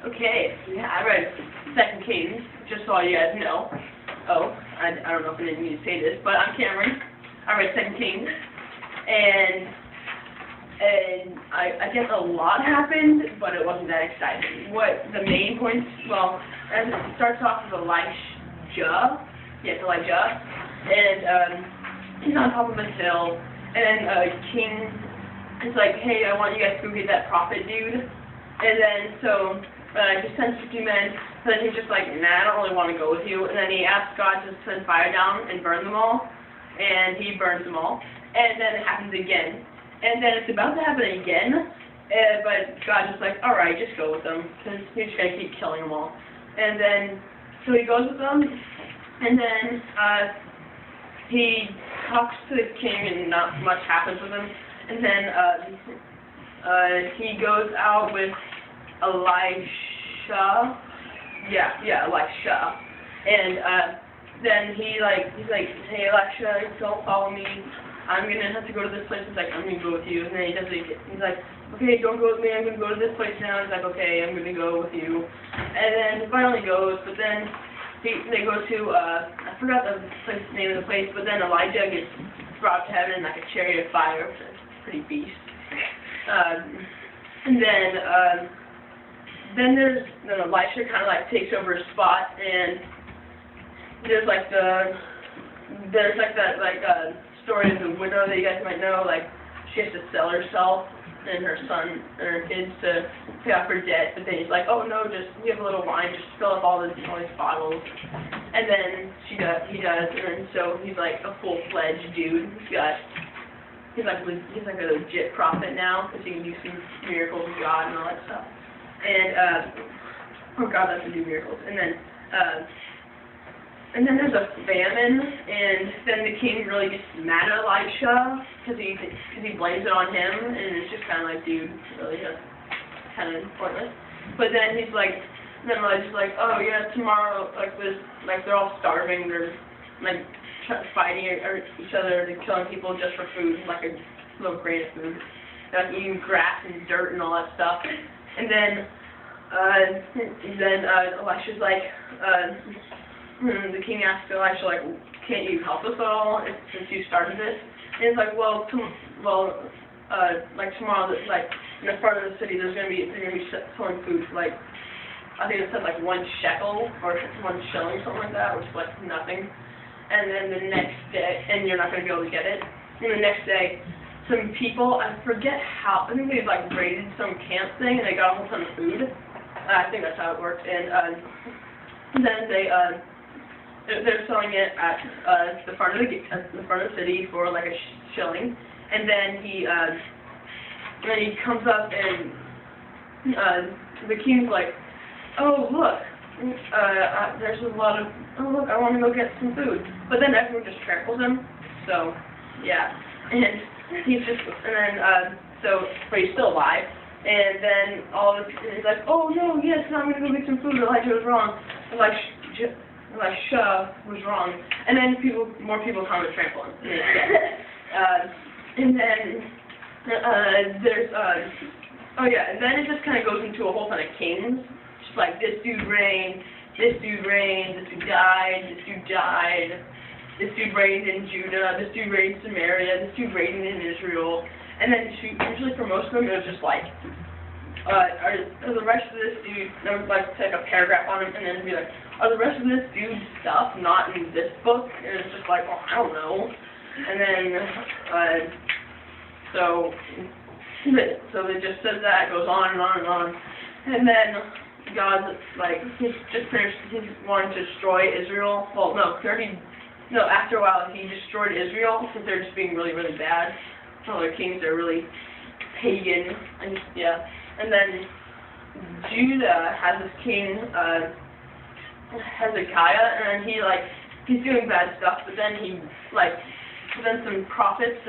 Okay, yeah, I read Second Kings, just so you guys know. Oh, I don't know if I didn't need to say this, but I'm Cameron. I read Second Kings, and I guess a lot happened, but it wasn't that exciting. What the main points, well, as it starts off with Elijah, yes, Elijah, and he's on top of a hill, and King is like, hey, I want you guys to go get that prophet dude, and then so he sends 50 men, but then he's just like, nah, I don't really want to go with you, and then he asks God to send fire down and burn them all, and he burns them all, and then it happens again. And then it's about to happen again, but God's just like, alright, just go with them, because he's just going to keep killing them all. And then, so he goes with them, and then he talks to the king, and not much happens with him. And then he goes out with Elisha. Yeah, Elisha. And then he's like, hey, Elisha, don't follow me. I'm going to have to go to this place. He's like, I'm going to go with you. And then he's like, okay, don't go with me. I'm going to go to this place now. He's like, okay, I'm going to go with you. And then he finally goes, but then they go to, I forgot the name of the place, but then Elijah gets brought to heaven in like a chariot of fire, which is pretty beast. And then Elisha kind of like takes over his spot, and there's that story of the widow that you guys might know, like she has to sell herself and her son and her kids to pay off her debt, but then he's like, oh no, just you have a little wine, just fill up all these bottles, and then he does, and so he's like a full-fledged dude. He's like a legit prophet now, because he can do some miracles of God and all that stuff, and God lets him do miracles, and then there's a famine, and then the king really gets mad at Elisha, because he blames it on him, and it's just kind of like, dude, really, that's kind of pointless. But then he's like, Elisha's like, oh yeah, tomorrow, they're all starving, they're like fighting each other, they're killing people just for food, like a little grain of food. They're like eating grass and dirt and all that stuff. And then Elisha's like, the king asked Elisha, like, can't you help us at all since you started this? And he's like, well, tomorrow, like, in a part of the city, they're gonna be selling food for, like, I think it said, like, 1 shekel, or 1 shilling, something like that, which is, like, nothing. And then the next day, and you're not gonna be able to get it. And the next day, some people, I forget how, I think they, like, raided some camp thing, and they got a whole ton of food. I think that's how it worked. And then they're selling it at the front of the city for like a shilling, and then he comes up, and the king's like, oh look, there's a lot of, oh look, I want to go get some food, but then everyone just tramples him. So yeah, and he's but he's still alive. And then he's like, oh no, yes, now I'm gonna go get some food. Elijah was wrong. Elisha was wrong. And then more people come to trample him. And then there's and then it just kind of goes into a whole ton of kings. Just like this dude reigned, this dude reigned, this dude died, this dude died, this dude reigned in Judah, this dude reigned in Samaria, this dude reigned in Israel. And then usually for most of them it was just like, are the rest of this dude, they would like take a paragraph on him and then be like, are the rest of this dude's stuff not in this book? And it's just like, well, I don't know. And then, so it just says that, it goes on and on and on. And then God's like, he's wanting to destroy Israel. Well, after a while he destroyed Israel because they're just being really, really bad. All their kings are really pagan, and yeah. And then Judah has this king, Hezekiah, and he's doing bad stuff. But then some prophets,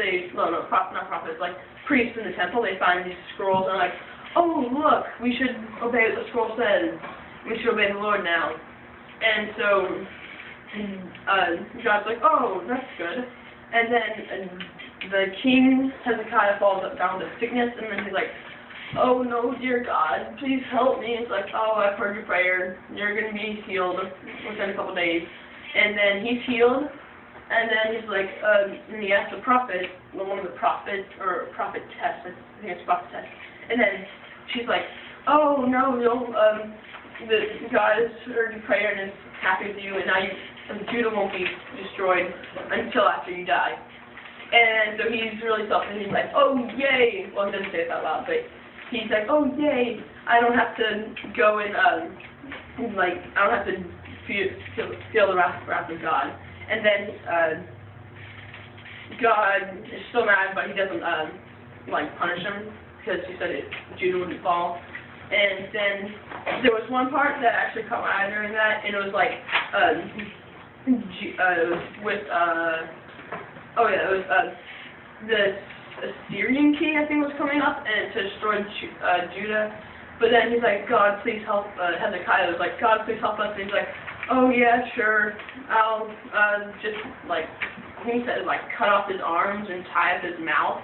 priests in the temple, they find these scrolls and are like, oh look, we should obey what the scroll says. We should obey the Lord now. And so God's like, oh, that's good. And then the king Hezekiah falls down with sickness, and then he's like, oh no, dear God, please help me. It's like, oh, I've heard your prayer. You're going to be healed within a couple days. And then he's healed, and then he's like, and he asked the prophet, one of the prophets, or prophetess, I think it's prophetess. And then she's like, oh no, God has heard your prayer and is happy with you, and now Judah won't be destroyed until after you die. And so he's really selfish, and he's like, oh yay! Well, he doesn't say it out loud, but he's like, oh yay! I don't have to go and I don't have to feel the wrath of God. And then God is still mad, but he doesn't punish him because he said Judah wouldn't fall. And then there was one part that actually caught my eye during that, and it was like the Assyrian king, I think, was coming up and to destroy Judah. But then he's like, God, please help. Hezekiah was like, God, please help us. And he's like, oh yeah, sure. I'll just he said cut off his arms and tie up his mouth,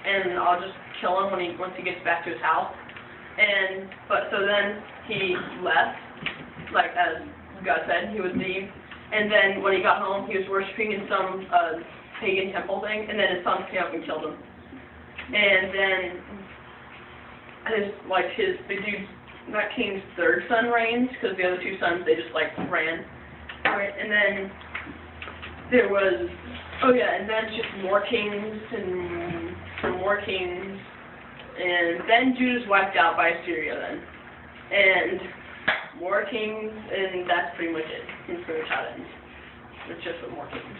and I'll just kill him once he gets back to his house. So then he left, as God said he would leave. And then when he got home, he was worshiping in some pagan temple thing, and then his sons came up and killed him. And then that king's third son reigns, because the other two sons, they just ran. Right? And then there was, and then just more kings and some more kings. And then Judah's wiped out by Assyria then. And more kings, and that's pretty much it. That's pretty much how it ends. It's just with more kings.